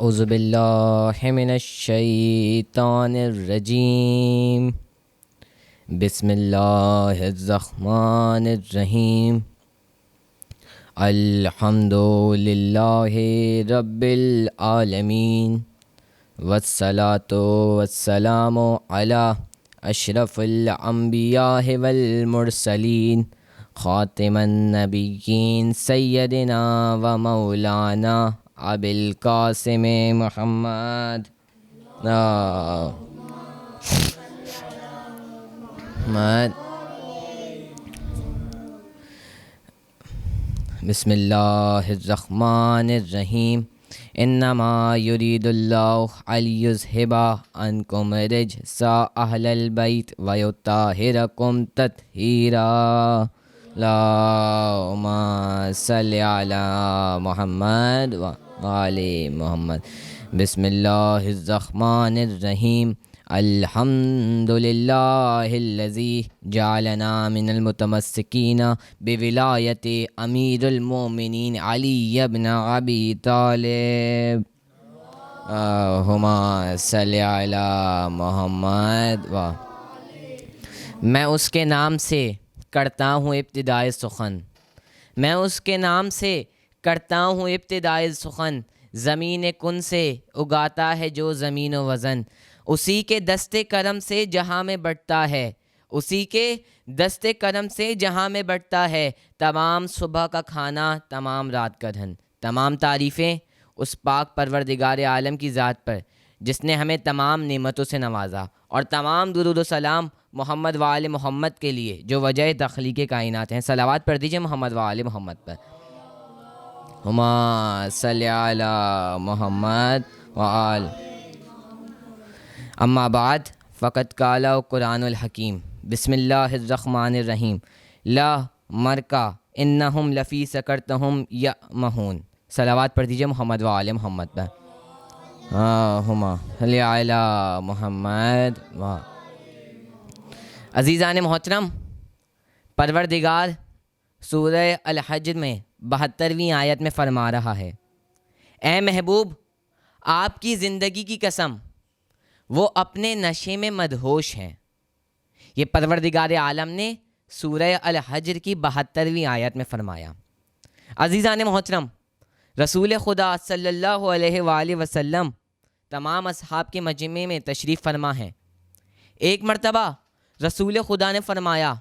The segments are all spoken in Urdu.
اعوذ باللہ من الشیطان الرجیم بسم اللہ الرحمن الرحیم الحمد للہ رب العالمین والصلاة والسلام علی اشرف الانبیاء والمرسلین خاتم النبیین سیدنا و مولانا ابی القاسم محمد بسم اللہ الرحمن الرحیم انما یرید اللہ لیذھب عنکم رجس اہل البیت ویطہرکم تطہیرا اللہم صلی علی محمد و آل محمد بسم اللہ الرحمن الرحیم الحمد للہ الذی جعلنا من المتمسکین بولایت امیر المومنین علی بن ابی طالب اللہم صلی علی محمد و میں اس کے نام سے کرتا ہوں ابتدائے سخن، میں اس کے نام سے کرتا ہوں ابتدائے سخن، زمین کن سے اگاتا ہے جو زمین و وزن، اسی کے دست کرم سے جہاں میں بڑھتا ہے، اسی کے دست کرم سے جہاں میں بڑھتا ہے، تمام صبح کا کھانا تمام رات کا دھن۔ تمام تعریفیں اس پاک پروردگار عالم کی ذات پر جس نے ہمیں تمام نعمتوں سے نوازا، اور تمام درود و سلام محمد و آل محمد کے لیے جو وجہ تخلیق کائنات ہیں۔ صلوات پڑھ دیجئے محمد و آل محمد پر۔ ہما صلی علی محمد و آل۔ اما بعد فقد قال قرآن الحکیم بسم اللہ الرحمن الرحیم لا مرکا انہم لفی سکرتہم یأمہون۔ صلوات پڑھ دیجئے محمد و آل محمد پر۔ ہما صلی علی محمد و عزیزان محترم، پروردگار سورہ الحجر میں 72ویں آیت میں فرما رہا ہے، اے محبوب آپ کی زندگی کی قسم وہ اپنے نشے میں مدہوش ہیں۔ یہ پروردگار عالم نے سورہ الحجر کی 72ویں آیت میں فرمایا۔ عزیزان محترم، رسول خدا صلی اللہ علیہ وآلہ وسلم تمام اصحاب کے مجمع میں تشریف فرما ہیں۔ ایک مرتبہ رسول خدا نے فرمایا،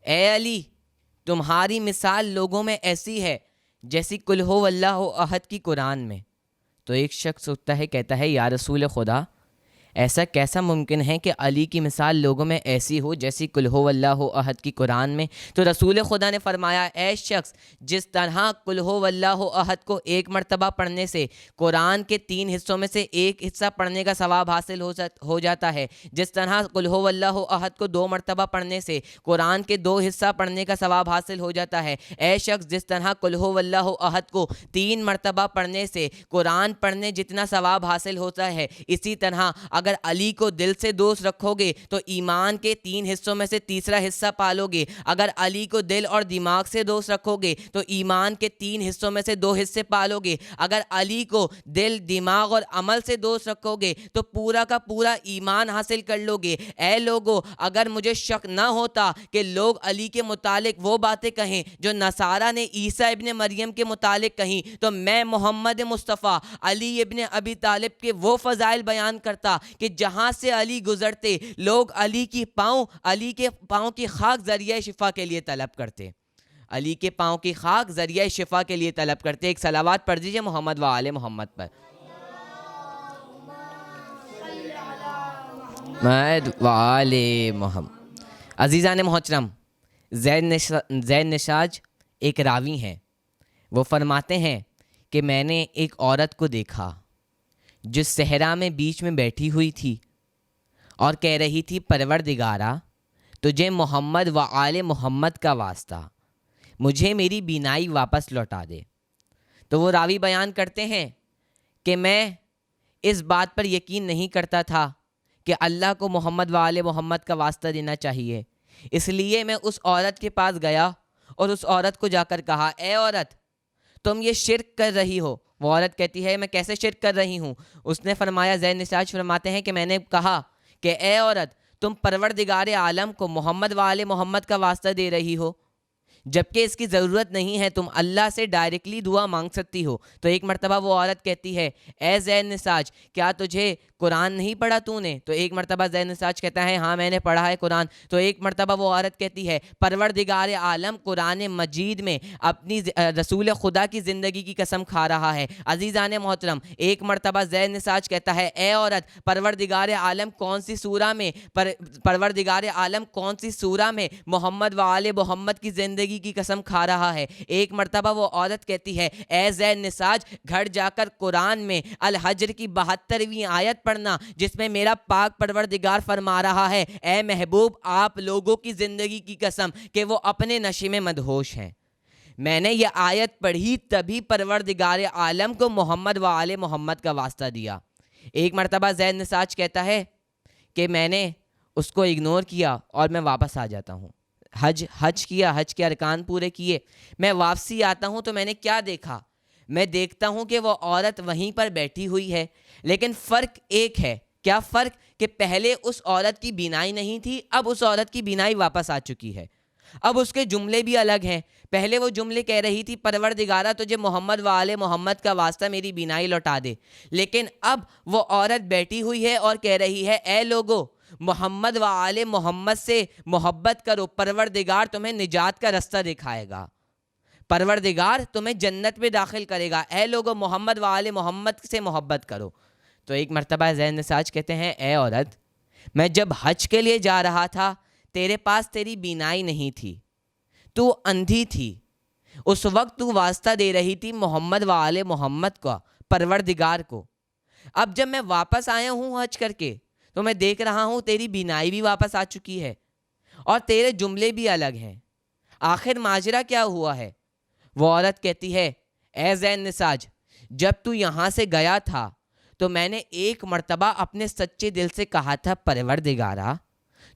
اے علی تمہاری مثال لوگوں میں ایسی ہے جیسی قل ہو اللہ احد کی قرآن میں۔ تو ایک شخص اٹھتا ہے، کہتا ہے یا رسول خدا ایسا کیسا ممکن ہے کہ علی کی مثال لوگوں میں ایسی ہو جیسی قل ہو اللہ احد کی قرآن میں؟ تو رسول خدا نے فرمایا، اے شخص جس طرح قل ہو اللہ احد کو ایک مرتبہ پڑھنے سے قرآن کے 3 حصوں میں سے ایک حصہ پڑھنے کا ثواب حاصل ہو جاتا ہے، جس طرح قل ہو اللہ احد کو 2 مرتبہ پڑھنے سے قرآن کے 2 حصہ پڑھنے کا ثواب حاصل ہو جاتا ہے، اے شخص جس طرح قل ہو اللہ احد کو 3 مرتبہ پڑھنے سے قرآن پڑھنے جتنا ثواب حاصل ہوتا ہے، اسی طرح اگر علی کو دل سے دوست رکھو گے تو ایمان کے 3 حصوں میں سے تیسرا حصہ پالو گے، اگر علی کو دل اور دماغ سے دوست رکھو گے تو ایمان کے 3 حصوں میں سے 2 حصے پالو گے، اگر علی کو دل دماغ اور عمل سے دوست رکھو گے تو پورا کا پورا ایمان حاصل کر لو گے۔ اے لوگو، اگر مجھے شک نہ ہوتا کہ لوگ علی کے متعلق وہ باتیں کہیں جو نصارہ نے عیسیٰ ابن مریم کے متعلق کہیں، تو میں محمد مصطفیٰ علی ابن ابی طالب کے وہ فضائل بیان کرتا کہ جہاں سے علی گزرتے لوگ علی کے پاؤں کی خاک ذریعہ شفا کے لیے طلب کرتے، علی کے پاؤں کی خاک ذریعہ شفا کے لیے طلب کرتے۔ ایک صلوات پڑھ دیجئے محمد و آل محمد پر۔ محمد و آل محمد۔ عزیزان محترم، زید نشاج ایک راوی ہیں، وہ فرماتے ہیں کہ میں نے ایک عورت کو دیکھا جو صحرا میں بیچ میں بیٹھی ہوئی تھی اور کہہ رہی تھی، پروردگارا تجھے محمد و آل محمد کا واسطہ مجھے میری بینائی واپس لوٹا دے۔ تو وہ راوی بیان کرتے ہیں کہ میں اس بات پر یقین نہیں کرتا تھا کہ اللہ کو محمد و آل محمد کا واسطہ دینا چاہیے، اس لیے میں اس عورت کے پاس گیا اور اس عورت کو جا کر کہا، اے عورت تم یہ شرک کر رہی ہو، وہ عورت کہتی ہے میں کیسے شرک کر رہی ہوں؟ اس نے فرمایا، زید نساج فرماتے ہیں کہ میں نے کہا کہ اے عورت، تم پروردگار عالم کو محمد و آل محمد کا واسطہ دے رہی ہو، جبکہ اس کی ضرورت نہیں ہے، تم اللہ سے ڈائریکٹلی دعا مانگ سکتی ہو۔ تو ایک مرتبہ وہ عورت کہتی ہے، اے زید نساج، کیا تجھے قرآن نہیں پڑھا تو نے؟ تو ایک مرتبہ زید نساج کہتا ہے، ہاں میں نے پڑھا ہے قرآن۔ تو ایک مرتبہ وہ عورت کہتی ہے، پروردگار عالم قرآن مجید میں اپنی رسول خدا کی زندگی کی قسم کھا رہا ہے۔ عزیزان محترم، ایک مرتبہ زید نساج کہتا ہے، اے عورت، پروردگار عالم کون سی سورہ میں پروردگار عالم کون سی سورہ میں محمد و آل محمد کی زندگی کی قسم کھا رہا ہے؟ ایک مرتبہ وہ عورت کہتی ہے، اے زید نساج، گھر جا کر قرآن میں الحجر کی 72ویں آیت پڑھنا، جس میں میرا پاک پروردگار فرما رہا ہے، اے محبوب، آپ لوگوں کی زندگی کی قسم کہ وہ اپنے نشے میں مدہوش ہیں۔ میں نے یہ آیت پڑھی تبھی پروردگار عالم کو محمد و آل محمد کا واسطہ دیا۔ ایک مرتبہ زید نساج کہتا ہے کہ میں نے اس کو اگنور کیا اور میں واپس آ جاتا ہوں۔ حج کیا، حج کے ارکان پورے کیے، میں واپسی آتا ہوں تو میں نے کیا دیکھا؟ میں دیکھتا ہوں کہ وہ عورت وہیں پر بیٹھی ہوئی ہے، لیکن فرق ایک ہے۔ کیا فرق؟ کہ پہلے اس عورت کی بینائی نہیں تھی، اب اس عورت کی بینائی واپس آ چکی ہے۔ اب اس کے جملے بھی الگ ہیں۔ پہلے وہ جملے کہہ رہی تھی، پروردگارہ تجھے محمد و آل محمد کا واسطہ میری بینائی لوٹا دے، لیکن اب وہ عورت بیٹھی ہوئی ہے اور کہہ رہی ہے، اے لوگو، محمد و آل محمد سے محبت کرو، پروردگار تمہیں نجات کا رستہ دکھائے گا، پروردگار تمہیں جنت میں داخل کرے گا، اے لوگو محمد و آل محمد سے محبت کرو۔ تو ایک مرتبہ زید نساج کہتے ہیں، اے عورت، میں جب حج کے لیے جا رہا تھا تیرے پاس تیری بینائی نہیں تھی، تو اندھی تھی، اس وقت تو واسطہ دے رہی تھی محمد و آل محمد کا، پروردگار کو۔ اب جب میں واپس آیا ہوں حج کر کے تو میں دیکھ رہا ہوں تیری بینائی بھی واپس آ چکی ہے اور تیرے جملے بھی الگ ہیں، آخر ماجرا کیا ہوا ہے؟ وہ عورت کہتی ہے، اے زید نساج، جب تو یہاں سے گیا تھا تو میں نے ایک مرتبہ اپنے سچے دل سے کہا تھا، پروردگارا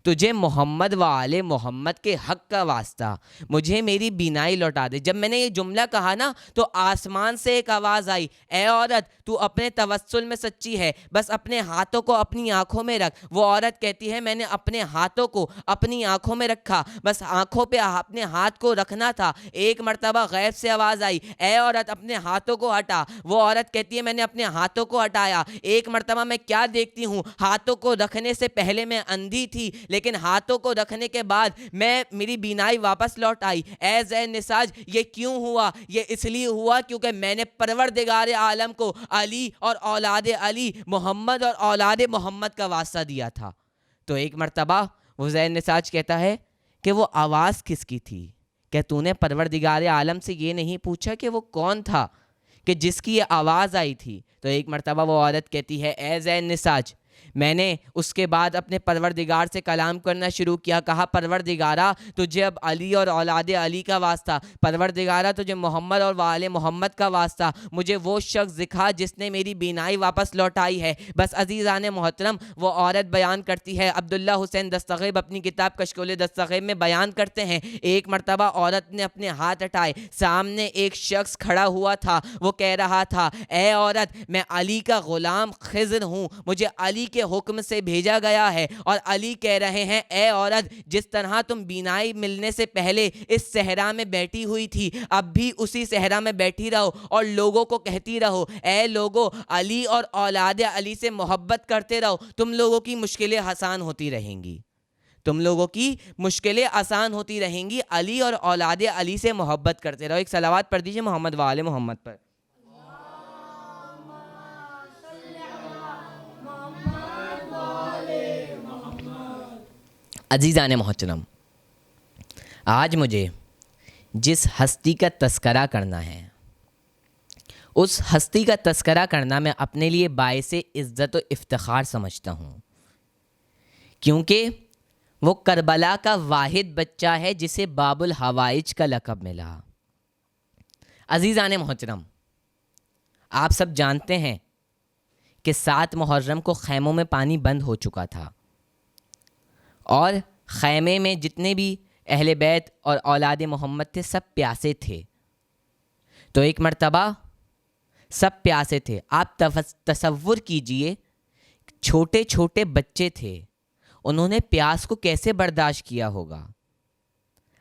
تجھے محمد و آل محمد کے حق کا واسطہ مجھے میری بینائی لوٹا دے۔ جب میں نے یہ جملہ کہا نا تو آسمان سے ایک آواز آئی، اے عورت، تو اپنے توسل میں سچی ہے، بس اپنے ہاتھوں کو اپنی آنکھوں میں رکھ۔ وہ عورت کہتی ہے، میں نے اپنے ہاتھوں کو اپنی آنکھوں میں رکھا، بس آنکھوں پہ اپنے ہاتھ کو رکھنا تھا۔ ایک مرتبہ غیب سے آواز آئی، اے عورت، اپنے ہاتھوں کو ہٹا۔ وہ عورت کہتی ہے، میں نے اپنے ہاتھوں کو ہٹایا۔ ایک مرتبہ میں کیا دیکھتی ہوں، ہاتھوں کو رکھنے سے پہلے میں اندھی تھی، لیکن ہاتھوں کو رکھنے کے بعد میری بینائی واپس لوٹ آئی۔ اے زید نساج، یہ کیوں ہوا؟ یہ اس لیے ہوا کیونکہ میں نے پروردگار عالم کو علی اور اولاد علی، محمد اور اولاد محمد کا واسطہ دیا تھا۔ تو ایک مرتبہ وہ زید نساج کہتا ہے کہ وہ آواز کس کی تھی؟ کہ تو نے پروردگار عالم سے یہ نہیں پوچھا کہ وہ کون تھا کہ جس کی یہ آواز آئی تھی؟ تو ایک مرتبہ وہ عورت کہتی ہے، اے زید نساج، میں نے اس کے بعد اپنے پروردگار سے کلام کرنا شروع کیا، کہا، پروردگارہ تجھے اب علی اور اولاد علی کا واسطہ، پروردگارہ تجھے محمد اور آل محمد کا واسطہ، مجھے وہ شخص دکھا جس نے میری بینائی واپس لوٹائی ہے۔ بس عزیزان محترم، وہ عورت بیان کرتی ہے، عبداللہ حسین دستغیب اپنی کتاب کشکول دستغیب میں بیان کرتے ہیں، ایک مرتبہ عورت نے اپنے ہاتھ ہٹائے، سامنے ایک شخص کھڑا ہوا تھا، وہ کہہ رہا تھا، اے عورت، میں علی کا غلام خضر ہوں، مجھے علی کے حکم سے بھیجا گیا ہے۔ اور علی کہہ رہے ہیں، اے عورت، جس طرح تم بینائی ملنے سے پہلے اس صحرا میں بیٹھی ہوئی تھی، اب بھی اسی صحرا میں بیٹھی رہو اور لوگوں کو کہتی رہو، اے لوگو، علی اور اولاد علی سے محبت کرتے رہو، تم لوگوں کی مشکلیں آسان ہوتی رہیں گی، تم لوگوں کی مشکلیں آسان ہوتی رہیں گی، علی اور اولاد علی سے محبت کرتے رہو۔ ایک صلوات پڑھ دیجئے محمد و آل محمد پر۔ عزیزان محترم، آج مجھے جس ہستی کا تذکرہ کرنا ہے، اس ہستی کا تذکرہ کرنا میں اپنے لیے باعث عزت و افتخار سمجھتا ہوں، کیونکہ وہ کربلا کا واحد بچہ ہے جسے باب الحوائج کا لقب ملا۔ عزیزان محترم، آپ سب جانتے ہیں کہ 7 محرم کو خیموں میں پانی بند ہو چکا تھا اور خیمے میں جتنے بھی اہل بیت اور اولاد محمد تھے سب پیاسے تھے۔ تو ایک مرتبہ سب پیاسے تھے. آپ تصور کیجئے چھوٹے چھوٹے بچے تھے, انہوں نے پیاس کو کیسے برداشت کیا ہوگا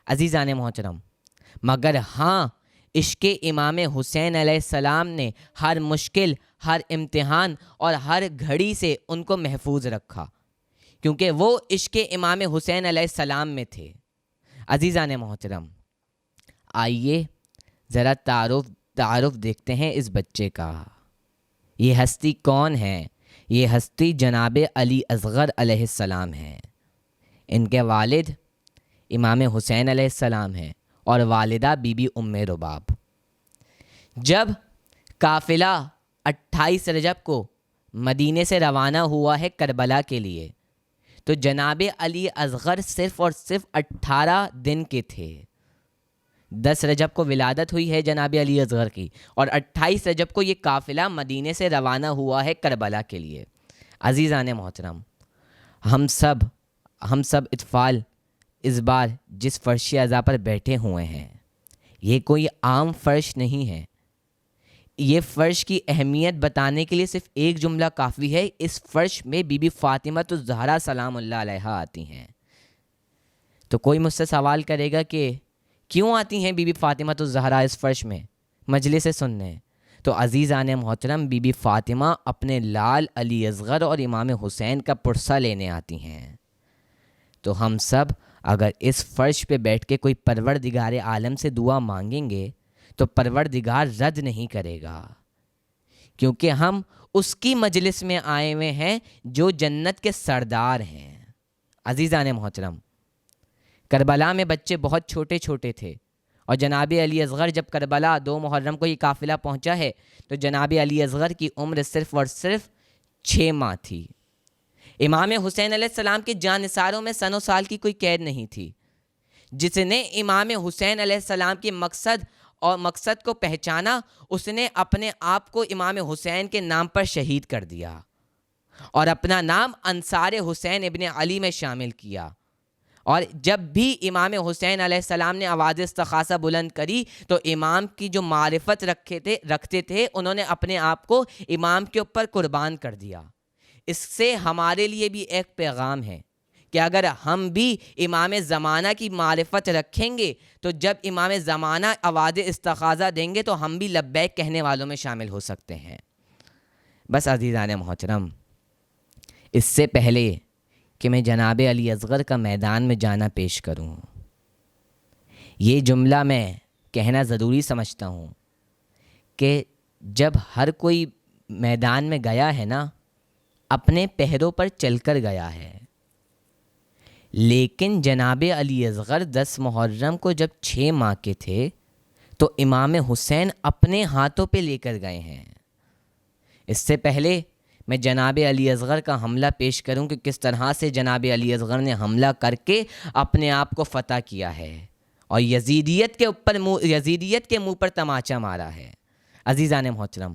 عزیزان محترم. مگر ہاں, عشق امام حسین علیہ السلام نے ہر مشکل, ہر امتحان اور ہر گھڑی سے ان کو محفوظ رکھا, کیونکہ وہ عشق امام حسین علیہ السلام میں تھے. عزیزان محترم, آئیے ذرا تعارف دیکھتے ہیں اس بچے کا. یہ ہستی کون ہے؟ یہ ہستی جناب علی اصغر علیہ السلام ہیں. ان کے والد امام حسین علیہ السلام ہیں اور والدہ بی بی ام رباب. جب قافلہ 28 رجب کو مدینے سے روانہ ہوا ہے کربلا کے لیے, تو جناب علی اصغر صرف اور صرف 18 دن کے تھے. 10 رجب کو ولادت ہوئی ہے جناب علی اصغر کی, اور 28 رجب کو یہ قافلہ مدینے سے روانہ ہوا ہے کربلا کے لیے. عزیزان محترم, ہم سب اطفال اس بار جس فرش اعضا پر بیٹھے ہوئے ہیں, یہ کوئی عام فرش نہیں ہے. یہ فرش کی اہمیت بتانے کے لیے صرف ایک جملہ کافی ہے. اس فرش میں بی بی فاطمہ الزہرا سلام اللہ علیہا آتی ہیں. تو کوئی مجھ سے سوال کرے گا کہ کیوں آتی ہیں بی بی فاطمہ الزہرا اس فرش میں مجلس سننے؟ تو عزیزان محترم, بی بی فاطمہ اپنے لال علی اصغر اور امام حسین کا پرسہ لینے آتی ہیں. تو ہم سب اگر اس فرش پہ بیٹھ کے کوئی پروردگار عالم سے دعا مانگیں گے تو پروردگار رد نہیں کرے گا, کیونکہ ہم اس کی مجلس میں آئے ہوئے ہیں جو جنت کے سردار ہیں. عزیزان محترم, کربلا میں بچے بہت چھوٹے چھوٹے تھے, اور جناب علی اصغر جب کربلا 2 محرم کو یہ قافلہ پہنچا ہے تو جناب علی اصغر کی عمر صرف اور صرف 6 ماہ تھی. امام حسین علیہ السلام کے جانثاروں میں سن و سال کی کوئی قید نہیں تھی. جس نے امام حسین علیہ السلام کے مقصد کو پہچانا, اس نے اپنے آپ کو امام حسین کے نام پر شہید کر دیا اور اپنا نام انصار حسین ابن علی میں شامل کیا. اور جب بھی امام حسین علیہ السلام نے آواز استغاثہ بلند کری تو امام کی جو معرفت رکھتے تھے انہوں نے اپنے آپ کو امام کے اوپر قربان کر دیا. اس سے ہمارے لیے بھی ایک پیغام ہے کہ اگر ہم بھی امام زمانہ کی معرفت رکھیں گے تو جب امام زمانہ آواز استغاثہ دیں گے تو ہم بھی لبیک کہنے والوں میں شامل ہو سکتے ہیں. بس عزیزان محترم, اس سے پہلے کہ میں جناب علی اصغر کا میدان میں جانا پیش کروں, یہ جملہ میں کہنا ضروری سمجھتا ہوں کہ جب ہر کوئی میدان میں گیا ہے نا, اپنے پہروں پر چل کر گیا ہے, لیکن جناب علی اصغر 10 محرم کو جب 6 ماہ کے تھے تو امام حسین اپنے ہاتھوں پہ لے کر گئے ہیں. اس سے پہلے میں جناب علی اصغر کا حملہ پیش کروں کہ کس طرح سے جناب علی اصغر نے حملہ کر کے اپنے آپ کو فتح کیا ہے اور یزیدیت کے منہ پر تماچا مارا ہے. عزیزان محترم,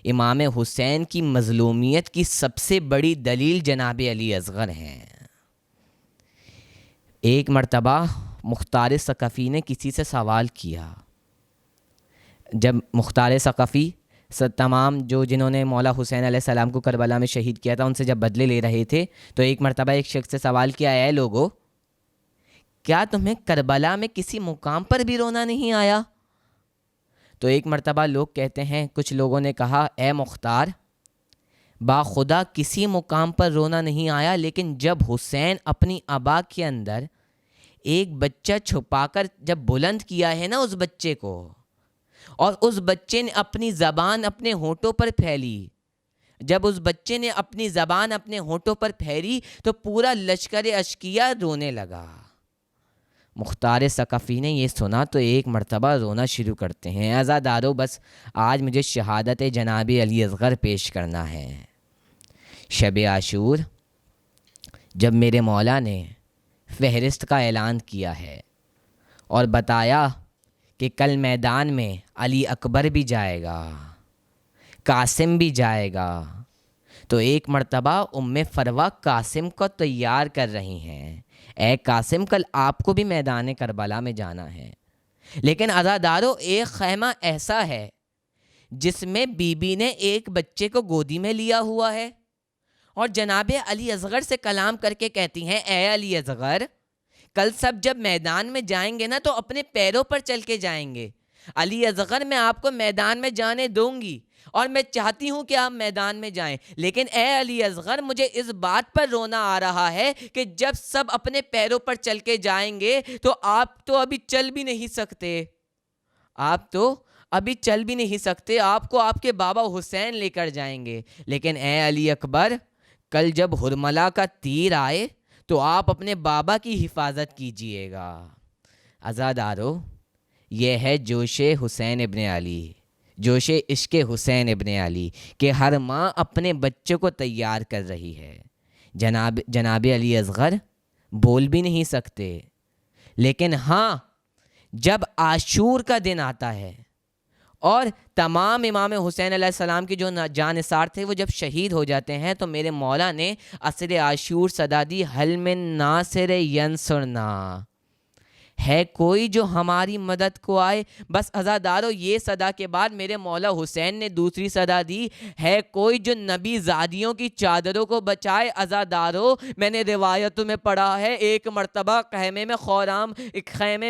امام حسین کی مظلومیت کی سب سے بڑی دلیل جناب علی اصغر ہیں. ایک مرتبہ مختار ثقفی نے کسی سے سوال کیا, جب مختار ثقفی تمام جنہوں نے مولا حسین علیہ السلام کو کربلا میں شہید کیا تھا ان سے جب بدلے لے رہے تھے تو ایک مرتبہ ایک شخص سے سوال کیا, اے لوگو, کیا تمہیں کربلا میں کسی مقام پر بھی رونا نہیں آیا؟ تو ایک مرتبہ لوگ کہتے ہیں, کچھ لوگوں نے کہا, اے مختار, باخدا کسی مقام پر رونا نہیں آیا, لیکن جب حسین اپنی ابا کے اندر ایک بچہ چھپا کر جب بلند کیا ہے نا اس بچے کو, اور اس بچے نے اپنی زبان اپنے ہونٹوں پر پھیلی, جب اس بچے نے اپنی زبان اپنے ہونٹوں پر پھیلی تو پورا لشکر اشکیا رونے لگا. مختار ثقفی نے یہ سنا تو ایک مرتبہ رونا شروع کرتے ہیں. عزادارو, بس آج مجھے شہادت جناب علی اصغر پیش کرنا ہے. شب عاشور جب میرے مولا نے فہرست کا اعلان کیا ہے اور بتایا کہ کل میدان میں علی اکبر بھی جائے گا, قاسم بھی جائے گا, تو ایک مرتبہ ام فروہ قاسم کو تیار کر رہی ہیں, اے قاسم, کل آپ کو بھی میدان کربلا میں جانا ہے. لیکن عزادارو, ایک خیمہ ایسا ہے جس میں بی بی نے ایک بچے کو گودی میں لیا ہوا ہے اور جناب علی اصغر سے کلام کر کے کہتی ہیں اے علی اصغر کل سب جب میدان میں جائیں گے نا تو اپنے پیروں پر چل کے جائیں گے. علی اصغر میں آپ کو میدان میں جانے دوں گی اور میں چاہتی ہوں کہ آپ میدان میں جائیں, لیکن اے علی اصغر مجھے اس بات پر رونا آ رہا ہے کہ جب سب اپنے پیروں پر چل کے جائیں گے تو آپ تو ابھی چل بھی نہیں سکتے, آپ تو ابھی چل بھی نہیں سکتے, آپ کو آپ کے بابا حسین لے کر جائیں گے. لیکن اے علی اکبر کل جب حرملہ کا تیر آئے تو آپ اپنے بابا کی حفاظت کیجئے گا. عزادارو, یہ ہے جوش حسین ابن علی, جوش عشق حسین ابن علی کہ ہر ماں اپنے بچوں کو تیار کر رہی ہے. جناب علی اصغر بول بھی نہیں سکتے, لیکن ہاں جب عاشور کا دن آتا ہے اور تمام امام حسین علیہ السلام کی جو جانثار تھے وہ جب شہید ہو جاتے ہیں تو میرے مولا نے عصر عاشور صدا دی حل من ناصر ینصرنا, ہے کوئی جو ہماری مدد کو آئے. بس عزادارو یہ صدا کے بعد میرے مولا حسین نے دوسری صدا دی, ہے کوئی جو نبی زادیوں کی چادروں کو بچائے. عزادارو میں نے روایتوں میں پڑھا ہے ایک مرتبہ خیمے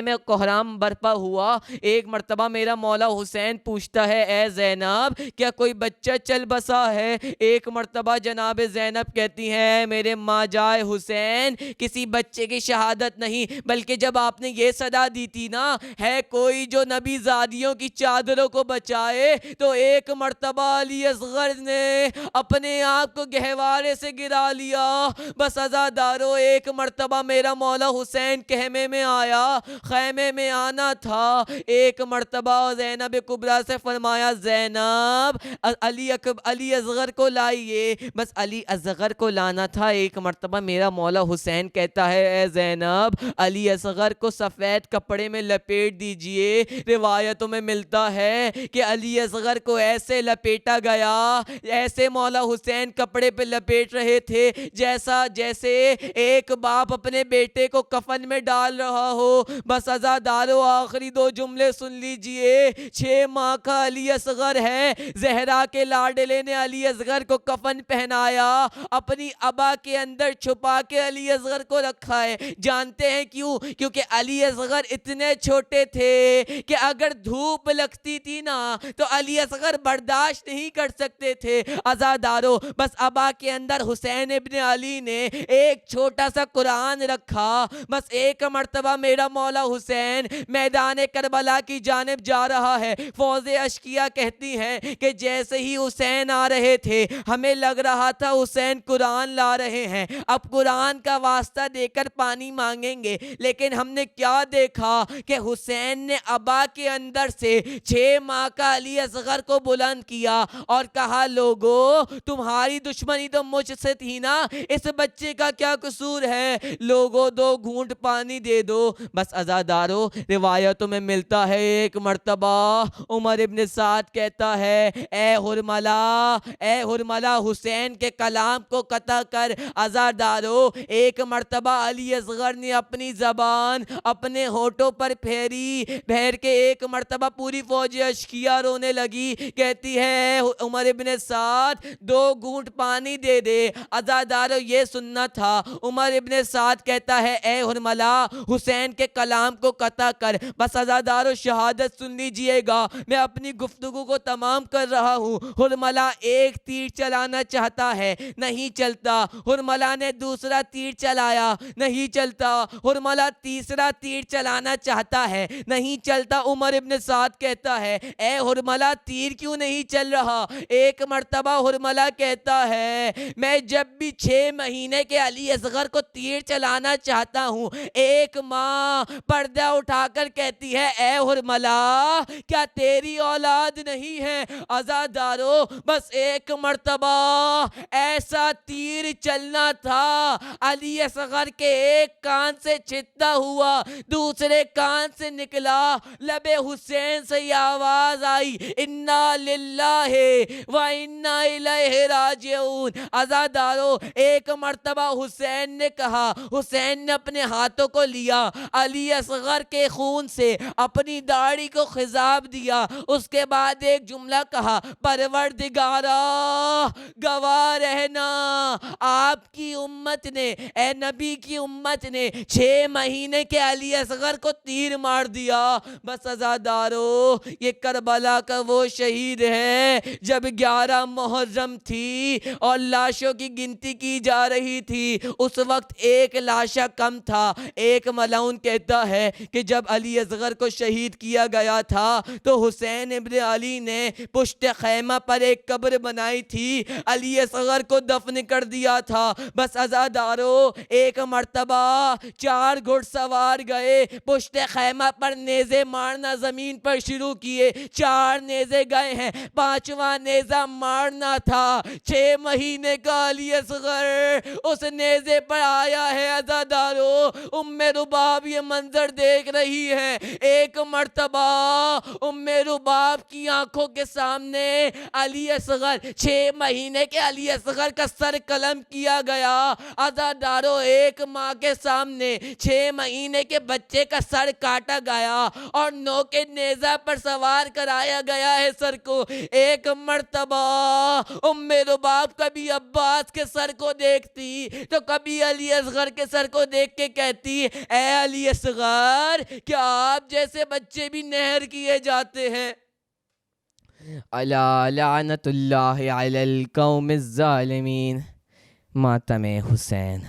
میں کوہرام برپا ہوا. ایک مرتبہ میرا مولا حسین پوچھتا ہے اے زینب کیا کوئی بچہ چل بسا ہے. ایک مرتبہ جناب زینب کہتی ہیں میرے ماں جائے حسین کسی بچے کی شہادت نہیں, بلکہ جب آپ نے یہ صدا دی تھی نا ہے کوئی جو نبی زادیوں کی چادروں کو بچائے, تو ایک مرتبہ علی اصغر نے اپنے آپ کو گہوارے سے گرا لیا. بس عزادارو ایک مرتبہ میرا مولا حسین خیمے میں آیا, خیمے میں آنا تھا, ایک مرتبہ زینب کبریٰ سے فرمایا زینب علی اصغر کو لائیے. بس علی اصغر کو لانا تھا. ایک مرتبہ میرا مولا حسین کہتا ہے اے زینب علی اصغر کو سفید کپڑے میں لپیٹ دیجئے. روایتوں میں ملتا ہے کہ علی اصغر کو ایسے لپیٹا گیا, ایسے مولا حسین کپڑے پہ لپیٹ رہے تھے جیسے ایک باپ اپنے بیٹے کو کفن میں ڈال رہا ہو. بس عزادارو آخری دو جملے سن لیجئے. 6 ماہ کا علی اصغر ہے, زہرا کے لاڈلے نے علی اصغر کو کفن پہنایا, اپنی ابا کے اندر چھپا کے علی اصغر کو رکھا ہے. جانتے ہیں کیوں؟ کیونکہ علی اصغر اتنے چھوٹے تھے کہ اگر دھوپ لگتی تھی نا تو علی اصغر برداشت نہیں کر سکتے تھے. عزادارو بس ابا کے اندر حسین ابن علی نے ایک چھوٹا سا قرآن رکھا. بس ایک مرتبہ میرا مولا حسین میدان کربلا کی جانب جا رہا ہے. فوج اشکیا کہتی ہیں کہ جیسے ہی حسین آ رہے تھے ہمیں لگ رہا تھا حسین قرآن لا رہے ہیں, اب قرآن کا واسطہ دے کر پانی مانگیں گے. لیکن ہم نے کیا دیکھا کہ حسین نے ابا کے اندر سے 6 ماہ کا علی اصغر کو بلند کیا اور کہا لوگو تمہاری دشمنی تو مجھ سے تھی نا, اس بچے کا کیا قصور ہے, لوگو 2 گھونٹ پانی دے دو. بس عزادارو روایتوں میں ملتا ہے ایک مرتبہ عمر ابن سعد کہتا ہے اے حرملہ حسین کے کلام کو قطع کر. عزادارو ایک مرتبہ علی اصغر نے اپنی زبان اپنے ہونٹوں پر پھیر کے ایک مرتبہ پوری فوج اشکیا رونے لگی. کہتی ہے عمر ابن سعد 2 گھونٹ پانی دے دے. عزادارو یہ سننا تھا. عمر ابن سعد کہتا ہے اے حرملہ حسین کے کلام کو قطع کر. بس عزادارو شہادت سن لیجئے گا, میں اپنی گفتگو کو تمام کر رہا ہوں. حرملہ ایک تیر چلانا چاہتا ہے, نہیں چلتا. حرملہ نے دوسرا تیر چلایا, نہیں چلتا. حرملہ تیسرا تیر چلانا چاہتا ہے, نہیں چلتا. عمر ابن سعد کہتا ہے اے حرملہ تیر کیوں نہیں چل رہا. ایک مرتبہ حرملہ کہتا ہے میں جب بھی 6 مہینے کے علی اصغر کو تیر چلانا چاہتا ہوں, ایک ماں پردہ اٹھا کر کہتی ہے اے حرملہ کیا تیری اولاد نہیں ہے. عزادارو بس ایک مرتبہ ایسا تیر چلنا تھا علی اصغر کے ایک کان سے چھدتا ہوا دوسرے کان سے نکلا، لب حسین سے یہ آواز آئی، انا للہ و انا الیہ راجعون۔ عزادارو، ایک مرتبہ حسین نے کہا، حسین نے اپنے ہاتھوں کو لیا، علی اصغر کے خون سے اپنی داڑھی کو خضاب دیا، اس کے بعد ایک جملہ کہا، پروردگارا گواہ رہنا، آپ کی امت نے، اے نبی کی امت نے 6 مہینے کے علی اصغر کو تیر مار دیا۔ بس عزادارو، یہ کربلا کا وہ شہید ہے جب 11 محرم تھی اور لاشوں کی گنتی کی جا رہی تھی، اس وقت ایک لاشا کم تھا۔ ایک ملعون کہتا ہے کہ جب علی اصغر کو شہید کیا گیا تھا تو حسین ابن علی نے پشت خیمہ پر ایک قبر بنائی تھی، علی اصغر کو دفن کر دیا تھا۔ بس عزادارو، ایک مرتبہ 4 گھڑ سوار گئے، پشت خیمہ پر نیزے مارنا زمین پر شروع کیے، 4 نیزے گئے ہیں، 5واں نیزہ مارنا تھا۔ 6 مہینے کا علی اصغر اس نیزے پر آیا ہے۔ عزادارو، ام رباب یہ منظر دیکھ رہی ہے۔ ایک مرتبہ ام رباب کی آنکھوں کے سامنے علی اصغر، 6 مہینے کے علی اصغر کا سر قلم کیا گیا۔ عزادارو، ایک ماں کے سامنے 6 مہینے کے بچے کا سر کاٹا گیا اور نوکے نیزہ پر سوار کرایا گیا ہے سر کو۔ ایک مرتبہ ام رباب کبھی عباس کے سر کو دیکھتی تو کبھی علی اصغر کے سر کو دیکھ کے کہتی، اے علی اصغر، کیا آپ جیسے بچے بھی نہر کیے جاتے ہیں؟ الا لعنت اللہ علی القوم الظالمین۔ ماتم حسین۔